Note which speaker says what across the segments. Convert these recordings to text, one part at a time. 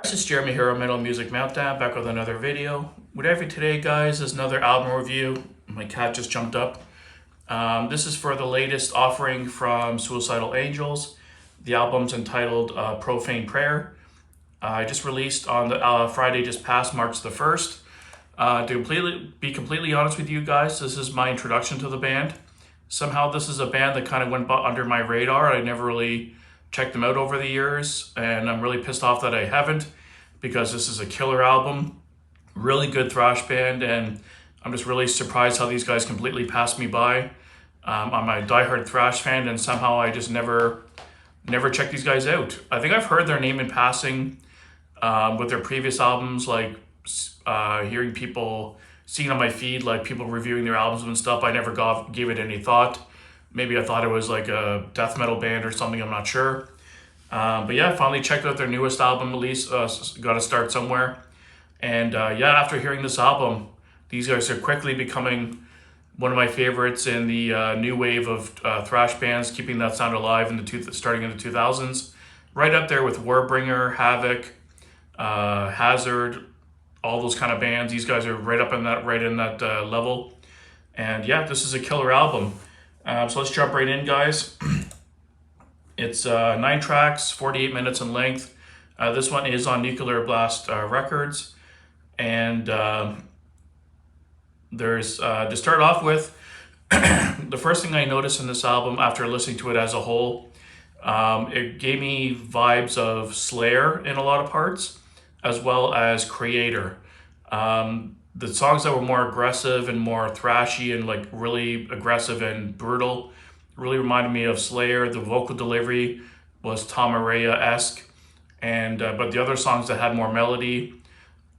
Speaker 1: This is Jeremy here on Metal Music Meltdown, back with another video. What I have for today, guys, is another album review. My cat just jumped up. This is for the latest offering from Suicidal Angels. The album's entitled Profane Prayer. I just released on the Friday just past, March the 1st. To be completely honest with you guys, this is my introduction to the band. Somehow this is a band that kind of went under my radar. I never really checked them out over the years, and I'm really pissed off that I haven't, because this is a killer album, really good thrash band, and I'm just really surprised how these guys completely passed me by. I'm a diehard thrash fan, and somehow I just never checked these guys out. I think I've heard their name in passing with their previous albums, like hearing people, seeing on my feed, like people reviewing their albums and stuff. I never gave it any thought. Maybe I thought it was like a death metal band or something, I'm not sure. But yeah, I finally checked out their newest album release, Gotta Start Somewhere. And yeah, after hearing this album, these guys are quickly becoming one of my favorites in the new wave of thrash bands, keeping that sound alive starting in the 2000s. Right up there with Warbringer, Havoc, Hazard, all those kind of bands. These guys are right in that level. And yeah, this is a killer album. So let's jump right in, guys. It's 9 tracks, 48 minutes in length. This one is on Nuclear Blast Records. And there's, to start off with, the first thing I noticed in this album after listening to it as a whole, it gave me vibes of Slayer in a lot of parts, as well as Creator. The songs that were more aggressive and more thrashy and like really aggressive and brutal really reminded me of Slayer. The vocal delivery was Tom Araya-esque, and but the other songs that had more melody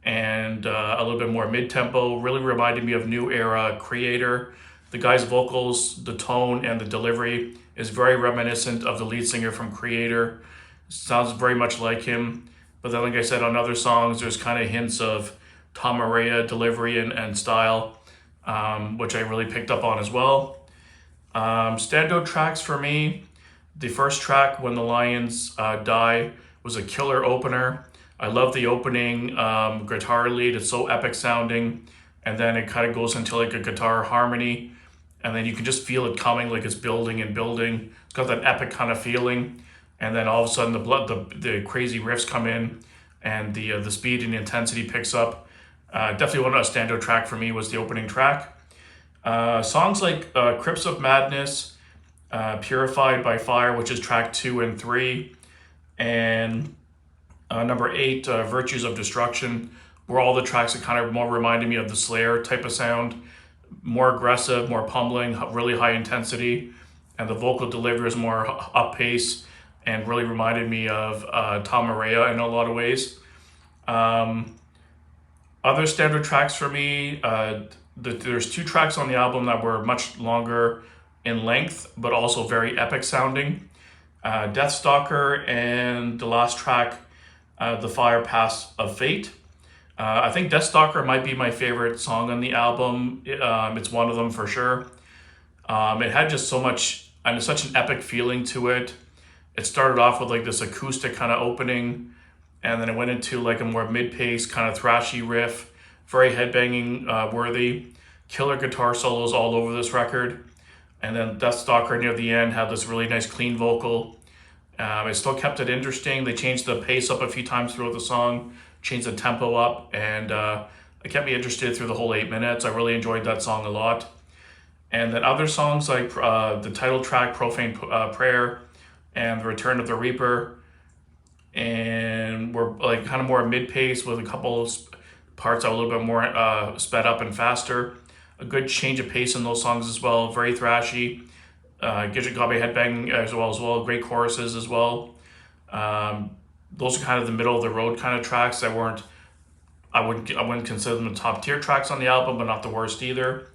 Speaker 1: and a little bit more mid-tempo really reminded me of New Era Creator. The guy's vocals, the tone, and the delivery is very reminiscent of the lead singer from Creator. Sounds very much like him. But then, like I said, on other songs, there's kind of hints of Tom Araya delivery and style, which I really picked up on as well. Standout tracks for me, the first track, When the Lions Die, was a killer opener. I love the opening guitar lead. It's so epic sounding, and then it kind of goes into like a guitar harmony, and then you can just feel it coming, like it's building and building. It's got that epic kind of feeling, and then all of a sudden the crazy riffs come in, and the speed and intensity picks up. Definitely one of a standout track for me was the opening track. Songs like Crypts of Madness, Purified by Fire, which is track 2 and 3, and number 8, Virtues of Destruction, were all the tracks that kind of more reminded me of the Slayer type of sound. More aggressive, more pummeling, really high intensity, and the vocal delivery is more up pace and really reminded me of Tom Araya in a lot of ways. Other standard tracks for me, there's 2 tracks on the album that were much longer in length, but also very epic sounding. Deathstalker and the last track, The Fire Pass of Fate. I think Deathstalker might be my favorite song on the album. It's one of them for sure. It had just so much, and such an epic feeling to it. It started off with like this acoustic kind of opening, and then it went into like a more mid-paced kind of thrashy riff, very headbanging worthy. Killer guitar solos all over this record. And then Deathstalker near the end had this really nice clean vocal. It still kept it interesting. They changed the pace up a few times throughout the song, changed the tempo up, and it kept me interested through the whole 8 minutes. I really enjoyed that song a lot. And then other songs like the title track, Profane Prayer, and The Return of the Reaper, and we're like kind of more mid-pace with a couple parts that are a little bit more sped up and faster. A good change of pace in those songs as well, very thrashy. Got me headbanging as well. Great choruses as well. Those are kind of the middle of the road kind of tracks that I wouldn't consider them the top tier tracks on the album, but not the worst either.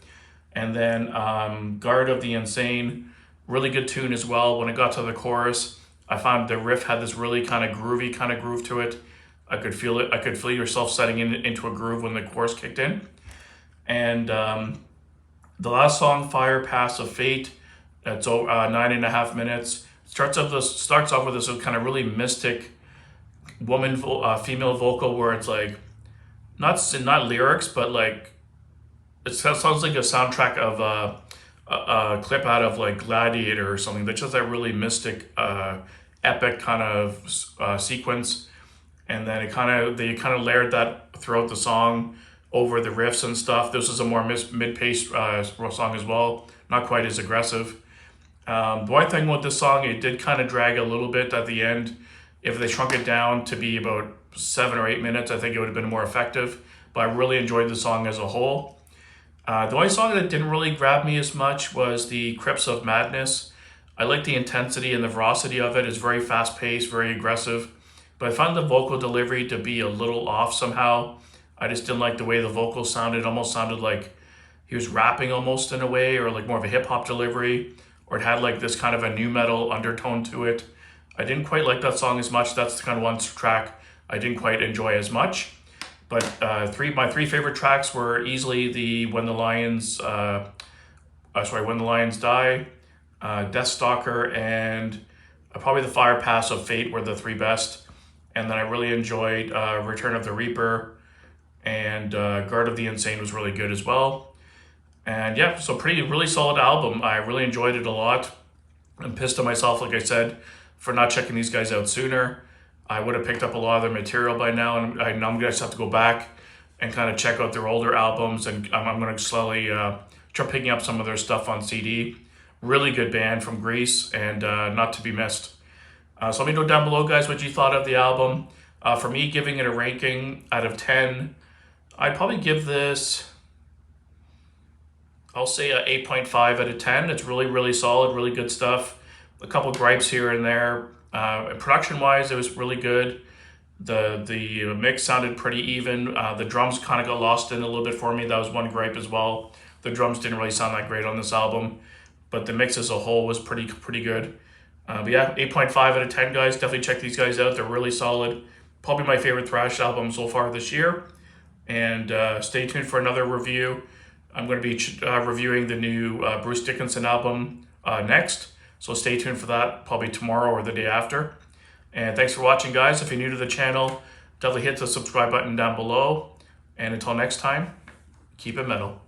Speaker 1: And then Guard of the Insane, really good tune as well. When it got to the chorus, I found the riff had this really kind of groovy kind of groove to it. I could feel it. I could feel yourself setting into a groove when the chorus kicked in. And the last song, Fire Pass of Fate, it's 9.5 minutes. Starts off with this kind of really mystic female vocal where it's like not lyrics, but like it sounds like a soundtrack of a clip out of like Gladiator or something. That's just that really mystic, epic kind of sequence, and then they kind of layered that throughout the song over the riffs and stuff. This is a more mid-paced song as well, not quite as aggressive. The one thing with this song, it did kind of drag a little bit at the end. If they shrunk it down to be about 7 or 8 minutes, I think it would have been more effective. But I really enjoyed the song as a whole. The only song that didn't really grab me as much was the Crypts of Madness. I like the intensity and the veracity of it. It's very fast-paced, very aggressive. But I found the vocal delivery to be a little off somehow. I just didn't like the way the vocals sounded. It almost sounded like he was rapping almost in a way, or like more of a hip-hop delivery, or it had like this kind of a nu metal undertone to it. I didn't quite like that song as much. That's the kind of one track I didn't quite enjoy as much. But my three favorite tracks were easily the When the Lions Die, Deathstalker, and probably the Fire Pass of Fate were the three best. And then I really enjoyed Return of the Reaper, and Guard of the Insane was really good as well. And yeah, so really solid album. I really enjoyed it a lot. I'm pissed at myself, like I said, for not checking these guys out sooner. I would have picked up a lot of their material by now, and I'm going to just have to go back and kind of check out their older albums, and I'm going to slowly try picking up some of their stuff on CD. Really good band from Greece, and not to be missed. So let me know down below, guys, what you thought of the album. For me, giving it a ranking out of 10, I'd probably give this, I'll say a 8.5 out of 10. It's really solid, really good stuff. A couple gripes here and there. Production-wise, it was really good. The mix sounded pretty even. The drums kind of got lost in a little bit for me. That was one gripe as well. The drums didn't really sound that great on this album, but the mix as a whole was pretty good. But yeah, 8.5 out of 10, guys. Definitely check these guys out. They're really solid. Probably my favorite thrash album so far this year. And stay tuned for another review. I'm going to be reviewing the new Bruce Dickinson album next. So stay tuned for that, probably tomorrow or the day after. And thanks for watching, guys. If you're new to the channel, definitely hit the subscribe button down below. And until next time, keep it metal.